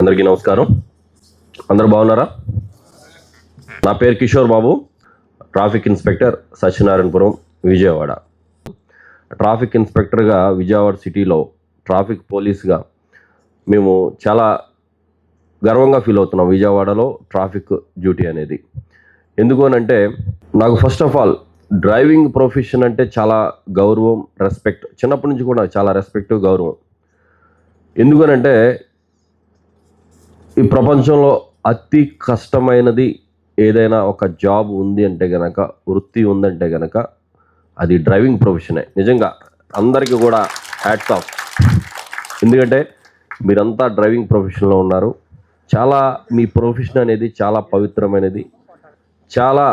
అందరికీ నమస్కారం. అందరూ బాగున్నారా? నా పేరు Kishore Babu, traffic inspector, Satyanarayanapuram, Vijayawada. Traffic ఇన్స్పెక్టర్గా విజయవాడ సిటీలో ట్రాఫిక్ పోలీస్గా మేము చాలా గర్వంగా ఫీల్ అవుతున్నాం. విజయవాడలో ట్రాఫిక్ డ్యూటీ అనేది ఎందుకు అనంటే, నాకు first of all driving profession అంటే చాలా గౌరవం, రెస్పెక్ట్. చిన్నప్పటి నుంచి కూడా చాలా రెస్పెక్ట్, గౌరవం. ఎందుకనంటే ఈ ప్రపంచంలో అతి కష్టమైనది ఏదైనా ఒక జాబ్ ఉంది అంటే గనక, వృత్తి ఉందంటే గనక అది డ్రైవింగ్ ప్రొఫెషనే. నిజంగా అందరికీ కూడా హ్యాట్స్ ఆఫ్. ఎందుకంటే మీరంతా డ్రైవింగ్ ప్రొఫెషన్లో ఉన్నారు. చాలా మీ ప్రొఫెషన్ అనేది చాలా పవిత్రమైనది, చాలా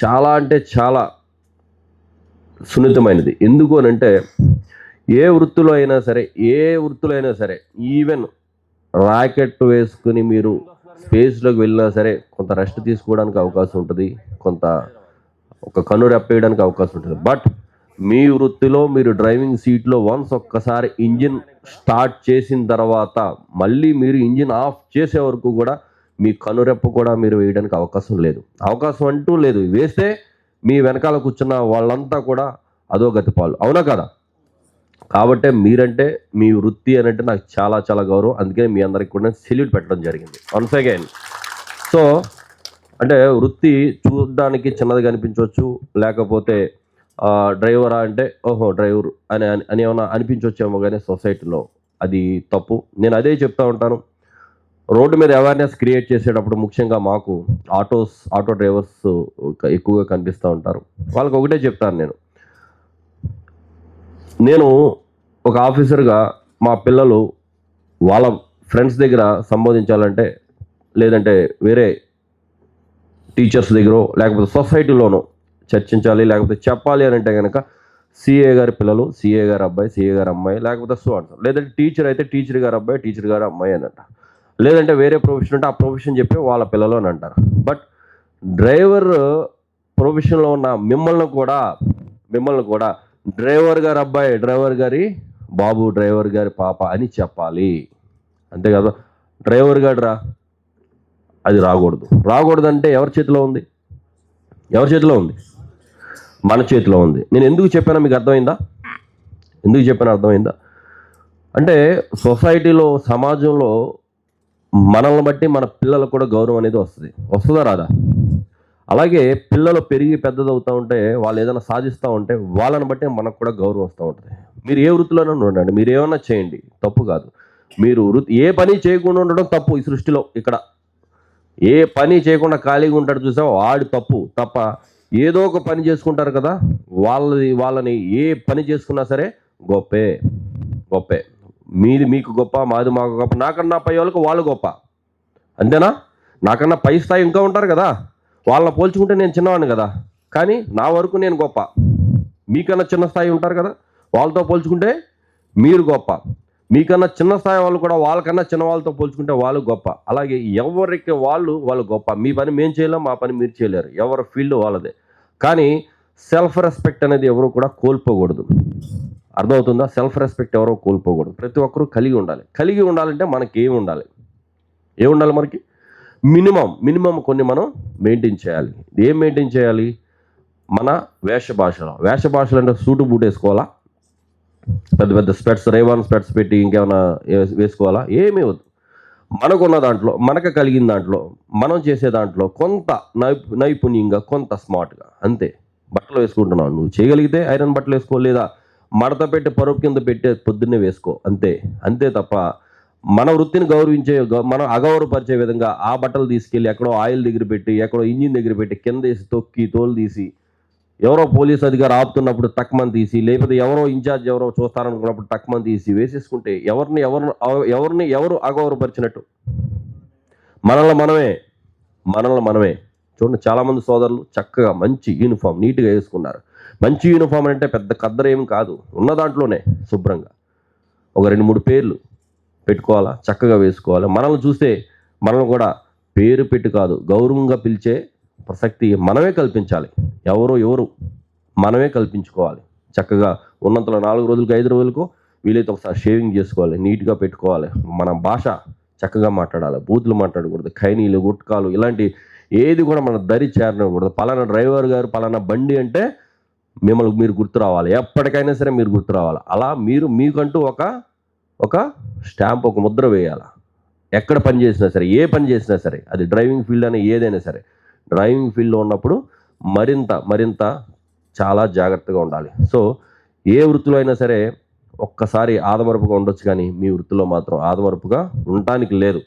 చాలా అంటే చాలా సున్నితమైనది. ఎందుకు అనంటే ఏ వృత్తిలో అయినా సరే ఈవెన్ రాకెట్ వేసుకుని మీరు స్పేస్లోకి వెళ్ళినా సరే కొంత రెస్ట్ తీసుకోవడానికి అవకాశం ఉంటుంది, కొంత ఒక కన్ను రెప్పేయడానికి అవకాశం ఉంటుంది. బట్ మీ వృత్తిలో మీరు డ్రైవింగ్ సీట్లో వన్స్ ఒక్కసారి ఇంజిన్ స్టార్ట్ చేసిన తర్వాత మళ్ళీ మీరు ఇంజిన్ ఆఫ్ చేసే వరకు కూడా మీ కనురెప్ప కూడా మీరు వేయడానికి అవకాశం లేదు. అవకాశం అంటూ లేదు. వేస్తే మీ వెనకాల కూర్చున్న వాళ్ళంతా కూడా అదో గతిపాలు. అవునా కదా? కాబట్టి మీరంటే, మీ వృత్తి అని అంటే నాకు చాలా చాలా గౌరవం. అందుకని మీ అందరికి కూడా సెల్యూట్ పెట్టడం జరిగింది వన్స్ అగైన్. సో అంటే వృత్తి చూడడానికి చిన్నది కనిపించవచ్చు, లేకపోతే డ్రైవరా అంటే ఓహో డ్రైవర్ అని ఏమైనా అనిపించవచ్చేమో, కానీ సొసైటీలో అది తప్పు. నేను అదే చెప్తా ఉంటాను. రోడ్డు మీద అవేర్నెస్ క్రియేట్ చేసేటప్పుడు ముఖ్యంగా మాకు ఆటో డ్రైవర్స్ ఎక్కువగా కనిపిస్తూ ఉంటారు. వాళ్ళకి ఒకటే చెప్తాను, నేను ఒక ఆఫీసర్గా మా పిల్లలు వాళ్ళ ఫ్రెండ్స్ దగ్గర సంబోధించాలంటే, లేదంటే వేరే టీచర్స్ దగ్గర, లేకపోతే సొసైటీలోనో చర్చించాలి, లేకపోతే చెప్పాలి అని అంటే కనుక సిఏ గారి పిల్లలు, సిఏ గారి అబ్బాయి, సిఏ గారి అమ్మాయి, లేకపోతే సో అంటారు. లేదంటే టీచర్ అయితే టీచర్ గారి అబ్బాయి, టీచర్ గారి అమ్మాయి అని అంట. లేదంటే వేరే ప్రొఫెషన్ అంటే ఆ ప్రొఫెషన్ చెప్పి వాళ్ళ పిల్లలు అని అంటారు. బట్ డ్రైవర్ ప్రొఫెషన్లో ఉన్న మిమ్మల్ని కూడా డ్రైవర్ గారి అబ్బాయి, డ్రైవర్ గారి బాబు, డ్రైవర్ గారి పాప అని చెప్పాలి. అంతే కదా? డ్రైవర్ గారు అది రాకూడదంటే ఎవరి చేతిలో ఉంది? మన చేతిలో ఉంది. నేను ఎందుకు చెప్పానో మీకు అర్థమైందా? అంటే సొసైటీలో, సమాజంలో మనల్ని బట్టి మన పిల్లలకు కూడా గౌరవం అనేది వస్తుందా రాదా? అలాగే పిల్లలు పెరిగి పెద్దదవుతూ ఉంటే, వాళ్ళు ఏదైనా సాధిస్తూ ఉంటే వాళ్ళని బట్టి మనకు కూడా గౌరవం వస్తూ ఉంటుంది. మీరు ఏ వృత్తిలోనే ఉండండి, మీరు ఏమన్నా చేయండి, తప్పు కాదు. మీరు ఏ పని చేయకుండా ఉండడం తప్పు ఈ సృష్టిలో. ఇక్కడ ఏ పని చేయకుండా ఖాళీగా ఉంటాడు చూసావు, వాడు తప్ప ఏదో ఒక పని చేసుకుంటారు కదా, వాళ్ళని ఏ పని చేసుకున్నా సరే గొప్పే. మీకు గొప్ప, మాది మాకు గొప్ప. నాకన్నా పై వాళ్ళకు వాళ్ళు గొప్ప, అంతేనా? నాకన్నా పై స్థాయి ఇంకా ఉంటారు కదా, వాళ్ళని పోల్చుకుంటే నేను చిన్నవాడిని కదా, కానీ నా వరకు నేను గొప్ప. మీకన్నా చిన్న స్థాయి ఉంటారు కదా, వాళ్ళతో పోల్చుకుంటే మీరు గొప్ప. మీకన్నా చిన్న స్థాయి వాళ్ళు కూడా వాళ్ళకన్నా చిన్న వాళ్ళతో పోల్చుకుంటే వాళ్ళు గొప్ప. అలాగే ఎవరికి వాళ్ళు గొప్ప. మీ పని మేము చేయలేం, మా పని మీరు చేయలేరు. ఎవరి ఫీల్డ్ వాళ్ళదే. కానీ సెల్ఫ్ రెస్పెక్ట్ అనేది ఎవరు కూడా కోల్పోకూడదు. అర్థమవుతుందా? సెల్ఫ్ రెస్పెక్ట్ ఎవరో కోల్పోకూడదు. ప్రతి ఒక్కరూ కలిగి ఉండాలంటే మనకి ఏముండాలి మనకి? మినిమం కొన్ని మనం మెయింటైన్ చేయాలి. ఏం మెయింటైన్ చేయాలి? మన వేష భాషలు అంటే సూటు బూట్ వేసుకోవాలా, పెద్ద స్పెట్స్, రేవాన్ స్పెట్స్ పెట్టి ఇంకేమైనా వేసుకోవాలా? ఏమీ వద్దు. మనకున్న దాంట్లో, మనకు కలిగిన దాంట్లో, మనం చేసే దాంట్లో కొంత నైపుణ్యంగా, కొంత స్మార్ట్గా, అంతే. బట్టలు వేసుకుంటున్నావు, నువ్వు చేయగలిగితే ఐరన్ బట్టలు వేసుకో, లేదా మడత పెట్టి పరుపు కింద పెట్టి పొద్దున్నే వేసుకో, అంతే తప్ప మన వృత్తిని మనం అగౌరవపరిచే విధంగా ఆ బట్టలు తీసుకెళ్ళి ఎక్కడో ఆయిల్ దగ్గర పెట్టి, ఎక్కడో ఇంజిన్ దగ్గర పెట్టి కింద వేసి తొక్కి తోలు తీసి, ఎవరో పోలీస్ అధికారి ఆపుతున్నప్పుడు టక్మని తీసి, లేకపోతే ఎవరో ఇన్ఛార్జ్ ఎవరో చూస్తారనుకున్నప్పుడు టక్మని తీసి వేసేసుకుంటే ఎవరు అగౌరవపరిచినట్టు? మనల్ని మనమే. చూడండి, చాలామంది సోదరులు చక్కగా మంచి యూనిఫామ్ నీట్గా వేసుకున్నారు. మంచి యూనిఫామ్ అంటే పెద్ద కద్దరేమి కాదు, ఉన్న దాంట్లోనే శుభ్రంగా ఒక 2-3 పేర్లు పెట్టుకోవాలా, చక్కగా వేసుకోవాలి. మనల్ని చూస్తే మనల్ని కూడా పేరు పెట్టి కాదు, గౌరవంగా పిలిచే ప్రసక్తి మనమే కల్పించాలి. ఎవరు మనమే కల్పించుకోవాలి. చక్కగా ఉన్నంతలో 4 రోజులకు 5 రోజులకు వీలైతే ఒకసారి షేవింగ్ చేసుకోవాలి, నీట్గా పెట్టుకోవాలి. మన భాష చక్కగా మాట్లాడాలి, బూతులు మాట్లాడకూడదు, ఖైనీలు, గుట్కాలు ఇలాంటి ఏది కూడా మన దరి చేరకూడదు. పలానా డ్రైవర్ గారు పలానా బండి అంటే మిమ్మల్ని మీరు గుర్తు రావాలి, ఎప్పటికైనా సరే మీరు గుర్తు రావాలి. అలా మీకంటూ ఒక స్టాంప్, ఒక ముద్ర వేయాలి. ఎక్కడ పని చేసినా సరే, ఏ పని చేసినా సరే, అది డ్రైవింగ్ ఫీల్డ్ అని ఏదైనా సరే, డ్రైవింగ్ ఫీల్డ్లో ఉన్నప్పుడు మరింత చాలా జాగ్రత్తగా ఉండాలి. సో ఏ వృత్తిలో అయినా సరే ఒక్కసారి ఆదమరపుగా ఉండొచ్చు, కానీ మీ వృత్తిలో మాత్రం ఆదమరపుగా ఉండటానికి లేదు.